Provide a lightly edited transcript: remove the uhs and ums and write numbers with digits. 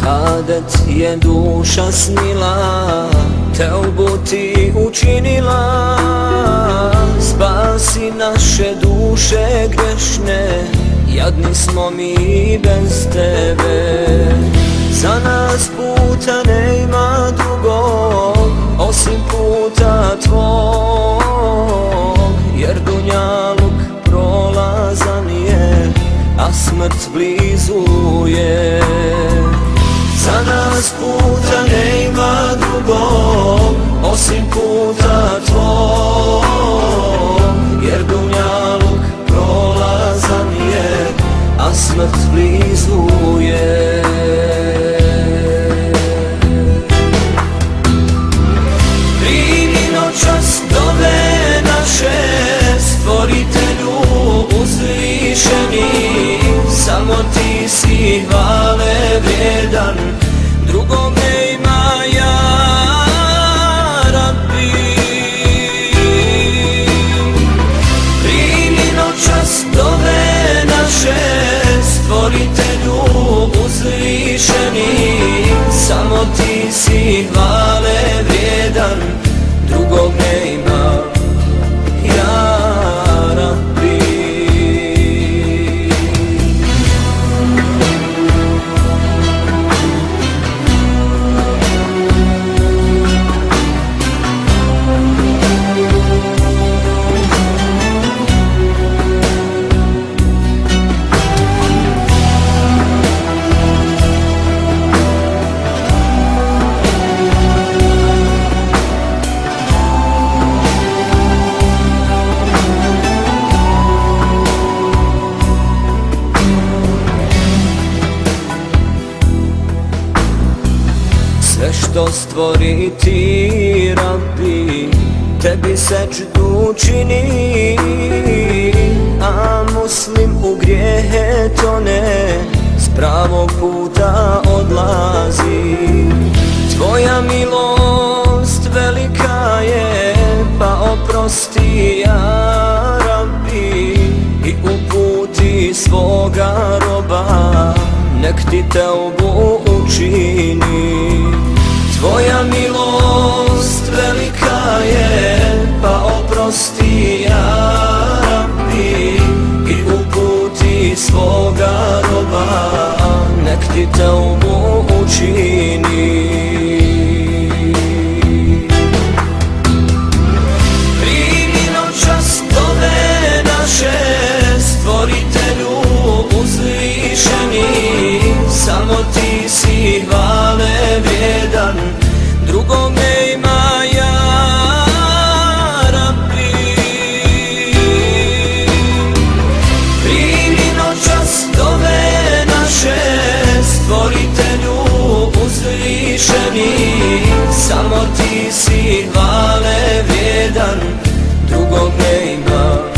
šehadet je duša snila, teubu ti učinila. Spasi naše duše grešne, jadni smo mi bez tebe. Za nas puta nema drugog osim puta tvog, jer dunjaluk prolazan je, a smrt blizu je. Za nas puta nema drugog osim puta tvog, jer dunjaluk prolazan je, a smrt blizu je. Primi noćas dove naše, Stvoritelju uzvišeni, samo ti si hvale vrijedan, drugog ne ima ja Rabbi. Primi noćas dove naše, Stvoritelju uzvišeni, samo ti si hvale vrijedan, drugog ne ima ja Rabbi. Sve što stvori ti Rabbi, tebi sećdu čini, a muslim u grijehe tone, s pravog puta odlazi. Tvoja milost velika je, pa oprosti ja Rabbi, i uputi svoga roba, nek ti teubu učini. Tvoja milost velika je, pa oprosti ja Rabbi, i uputi svoga roba, nek ti teubu učini. Primi noćas dove naše, Stvoritelju uzvišeni, samo ti si hvale vrijedan, drugog ne ima ja Rabbi. Primi noćas dove naše, Stvoritelju uzvišeni, samo ti si hvale vrijedan, drugog ne ima